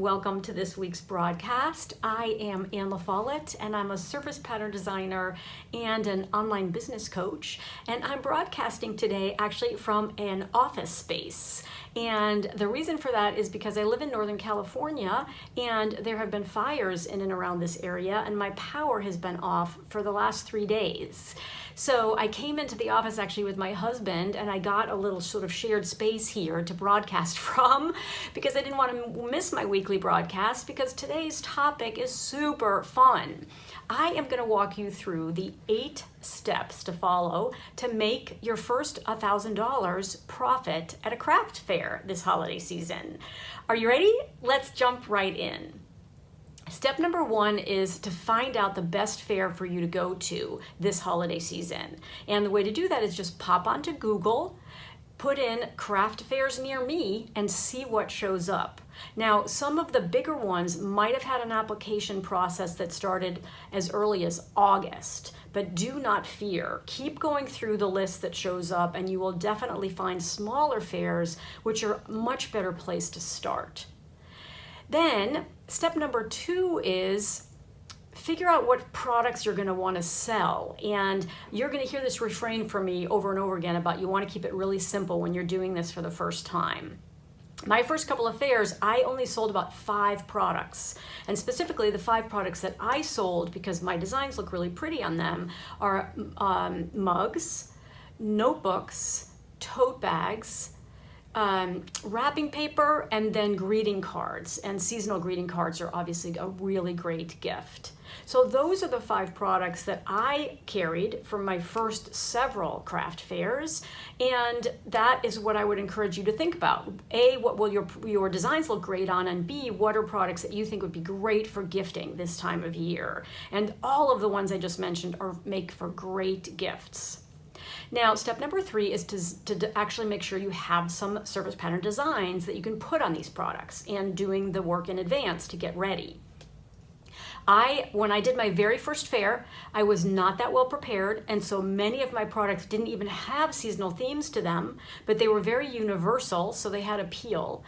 welcome to this week's broadcast. I am Ann LaFollette, and I'm a surface pattern designer and an online business coach. And I'm broadcasting today actually from an office space. And the reason for that is because I live in Northern California, and there have been fires in and around this area, and my power has been off for the last 3 days. So I came into the office actually with my husband, and I got a little sort of shared space here to broadcast from because I didn't want to miss my weekly broadcast, because today's topic is super fun. I am going to walk you through the 8 steps to follow to make your first $1,000 profit at a craft fair this holiday season. Are you ready? Let's jump right in. Step number 1 is to find out the best fair for you to go to this holiday season. And the way to do that is just pop onto Google, put in craft fairs near me, and see what shows up. Now, some of the bigger ones might have had an application process that started as early as August, but do not fear. Keep going through the list that shows up, and you will definitely find smaller fairs, which are a much better place to start. Then, step number 2 is figure out what products you're going to want to sell. And you're going to hear this refrain from me over and over again about you want to keep it really simple when you're doing this for the first time. My first couple of fairs, I only sold about 5 products. And specifically, the 5 products that I sold, because my designs look really pretty on them, are mugs, notebooks, tote bags, wrapping paper, and then greeting cards. And seasonal greeting cards are obviously a really great gift. So those are the 5 products that I carried from my first several craft fairs, and that is what I would encourage you to think about. A, what will your designs look great on, and B, what are products that you think would be great for gifting this time of year? And all of the ones I just mentioned make for great gifts. Now, step number 3 is to actually make sure you have some surface pattern designs that you can put on these products, and doing the work in advance to get ready. When I did my very first fair, I was not that well prepared, and so many of my products didn't even have seasonal themes to them, but they were very universal, so they had appeal,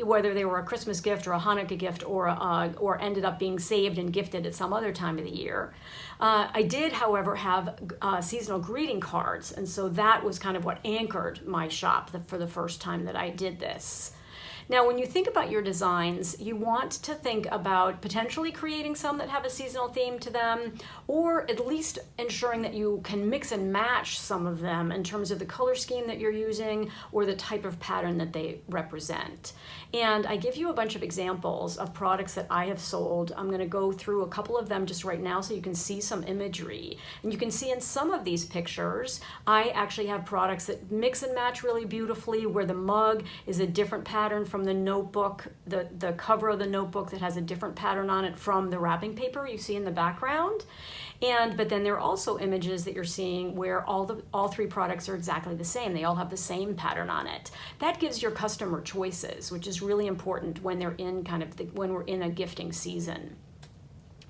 whether they were a Christmas gift or a Hanukkah gift or ended up being saved and gifted at some other time of the year. I did, however, have seasonal greeting cards, and so that was kind of what anchored my shop for the first time that I did this. Now, when you think about your designs, you want to think about potentially creating some that have a seasonal theme to them, or at least ensuring that you can mix and match some of them in terms of the color scheme that you're using or the type of pattern that they represent. And I give you a bunch of examples of products that I have sold. I'm going to go through a couple of them just right now so you can see some imagery. And you can see in some of these pictures, I actually have products that mix and match really beautifully, where the mug is a different pattern from the notebook, the cover of the notebook that has a different pattern on it from the wrapping paper you see in the background. But then there are also images that you're seeing where all 3 products are exactly the same. They all have the same pattern on it. That gives your customer choices, which is really important when they're in when we're in a gifting season.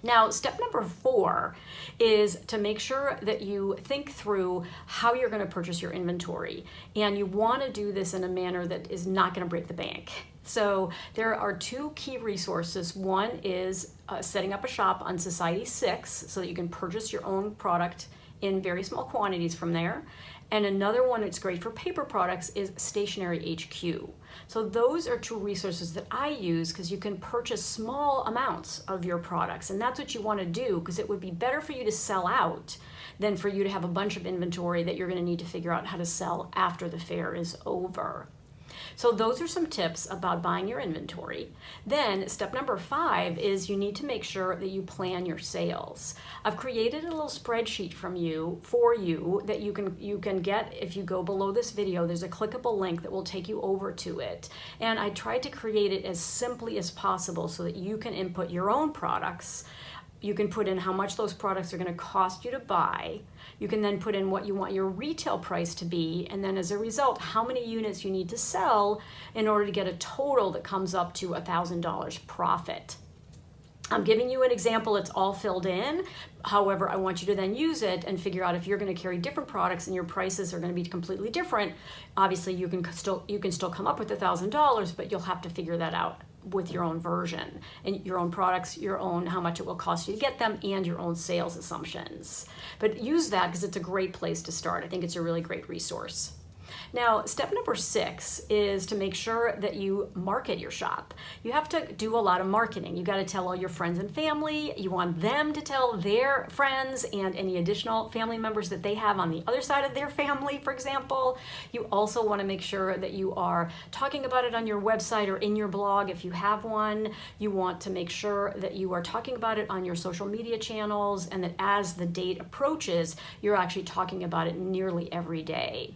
Now, step number 4 is to make sure that you think through how you're going to purchase your inventory. And you want to do this in a manner that is not going to break the bank. So there are 2 key resources. One is setting up a shop on Society 6 so that you can purchase your own product in very small quantities from there. And another one that's great for paper products is Stationery HQ. So those are 2 resources that I use, because you can purchase small amounts of your products. And that's what you want to do, because it would be better for you to sell out than for you to have a bunch of inventory that you're going to need to figure out how to sell after the fair is over. So those are some tips about buying your inventory. Then step number 5 is you need to make sure that you plan your sales. I've created a little spreadsheet for you that you can get if you go below this video. There's a clickable link that will take you over to it. And I tried to create it as simply as possible so that you can input your own products. You can put in how much those products are going to cost you to buy. You can then put in what you want your retail price to be, and then as a result, how many units you need to sell in order to get a total that comes up to $1,000 profit. I'm giving you an example, it's all filled in. However, I want you to then use it and figure out if you're going to carry different products and your prices are going to be completely different. Obviously, you can still come up with $1,000, but you'll have to figure that out with your own version and your own products, your own, how much it will cost you to get them, and your own sales assumptions. But use that because it's a great place to start. I think it's a really great resource. Now, step number 6 is to make sure that you market your shop. You have to do a lot of marketing. You got to tell all your friends and family. You want them to tell their friends and any additional family members that they have on the other side of their family, for example. You also want to make sure that you are talking about it on your website or in your blog if you have one. You want to make sure that you are talking about it on your social media channels, and that as the date approaches, you're actually talking about it nearly every day.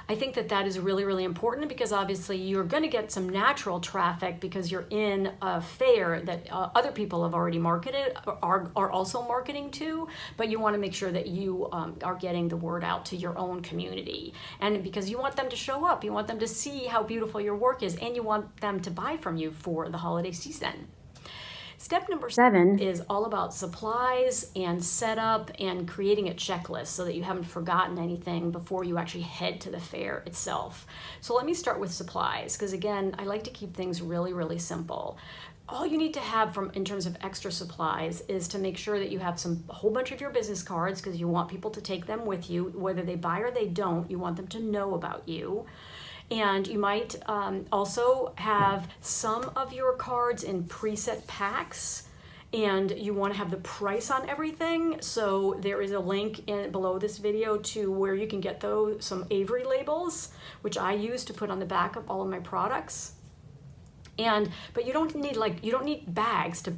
I think that that is really, really important because obviously you're going to get some natural traffic because you're in a fair that other people have already marketed, are also marketing to, but you want to make sure that you are getting the word out to your own community. And because you want them to show up, you want them to see how beautiful your work is, and you want them to buy from you for the holiday season. Step number 7 is all about supplies and setup and creating a checklist so that you haven't forgotten anything before you actually head to the fair itself. So let me start with supplies, because again, I like to keep things really, really simple. All you need to have in terms of extra supplies is to make sure that you have a whole bunch of your business cards, because you want people to take them with you, whether they buy or they don't. You want them to know about you. And you might also have some of your cards in preset packs, and you want to have the price on everything. So there is a link below this video to where you can get some Avery labels, which I use to put on the back of all of my products. But you don't need bags to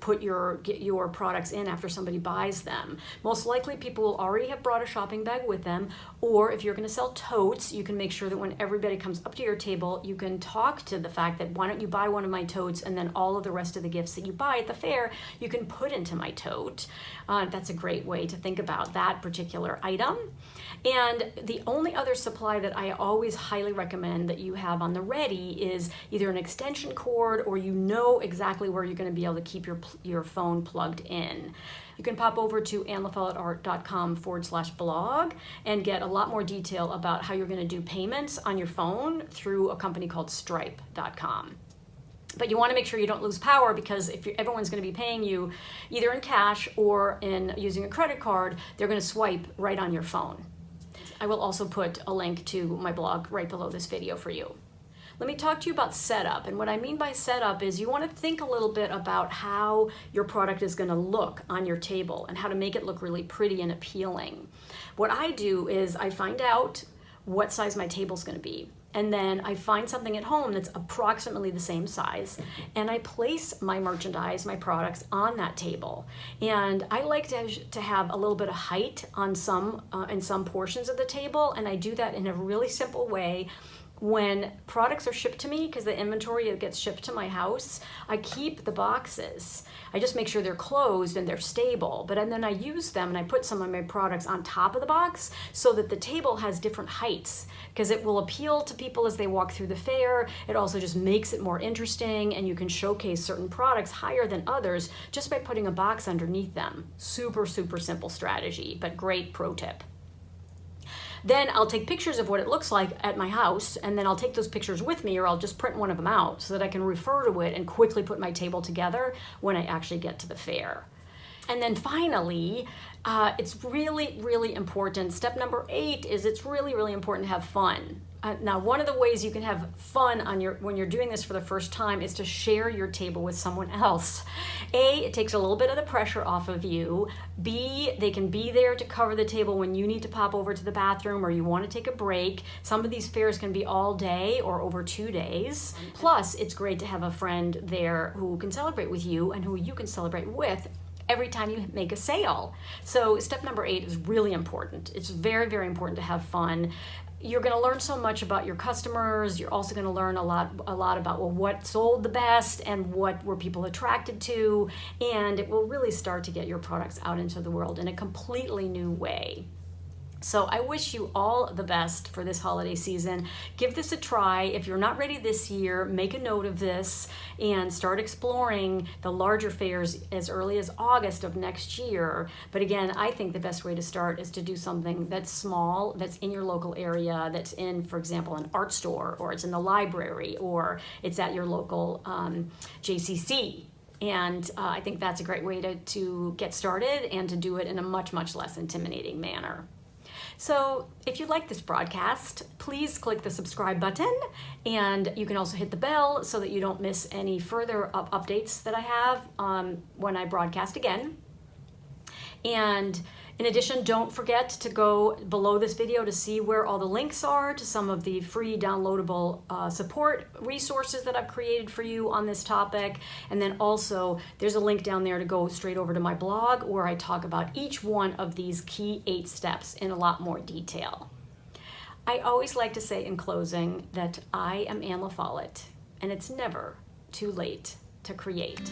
get your products in after somebody buys them. Most likely people will already have brought a shopping bag with them, or if you're going to sell totes, you can make sure that when everybody comes up to your table, you can talk to the fact that why don't you buy one of my totes, and then all of the rest of the gifts that you buy at the fair you can put into my tote. That's a great way to think about that particular item. And the only other supply that I always highly recommend that you have on the ready is either an extension cord, or you know exactly where you're going to be able to keep your phone plugged in. You can pop over to annlefollettart.com/blog and get a lot more detail about how you're going to do payments on your phone through a company called Stripe.com. But you want to make sure you don't lose power, because if everyone's going to be paying you either in cash or in using a credit card, they're going to swipe right on your phone. I will also put a link to my blog right below this video for you. Let me talk to you about setup. And what I mean by setup is you want to think a little bit about how your product is going to look on your table and how to make it look really pretty and appealing. What I do is I find out what size my table is going to be. And then I find something at home that's approximately the same size, and I place my merchandise, my products on that table. And I like to have a little bit of height on in some portions of the table, and I do that in a really simple way. When products are shipped to me, because the inventory gets shipped to my house, I keep the boxes. I just make sure they're closed and they're stable. But then I use them and I put some of my products on top of the box so that the table has different heights, because it will appeal to people as they walk through the fair. It also just makes it more interesting, and you can showcase certain products higher than others just by putting a box underneath them. Super, super simple strategy, but great pro tip. Then I'll take pictures of what it looks like at my house, and then I'll take those pictures with me, or I'll just print one of them out so that I can refer to it and quickly put my table together when I actually get to the fair. And then finally, it's really, really important. Step number 8 is it's really, really important to have fun. Now, one of the ways you can have fun when you're doing this for the first time is to share your table with someone else. A, it takes a little bit of the pressure off of you. B, they can be there to cover the table when you need to pop over to the bathroom or you want to take a break. Some of these fairs can be all day or over 2 days. Plus, it's great to have a friend there who can celebrate with you and who you can celebrate with every time you make a sale. So step number 8 is really important. It's very, very important to have fun. You're going to learn so much about your customers. You're also going to learn a lot about what sold the best and what were people attracted to, and it will really start to get your products out into the world in a completely new way. So I wish you all the best for this holiday season. Give this a try. If you're not ready this year, make a note of this and start exploring the larger fairs as early as August of next year. But again, I think the best way to start is to do something that's small, that's in your local area, that's in, for example, an art store, or it's in the library, or it's at your local JCC. And I think that's a great way to get started and to do it in a much, much less intimidating manner. So if you like this broadcast, please click the subscribe button, and you can also hit the bell so that you don't miss any further updates that I have when I broadcast again. And in addition, don't forget to go below this video to see where all the links are to some of the free downloadable support resources that I've created for you on this topic. And then also there's a link down there to go straight over to my blog, where I talk about each one of these key 8 steps in a lot more detail. I always like to say in closing that I am Ann LaFollette, and it's never too late to create.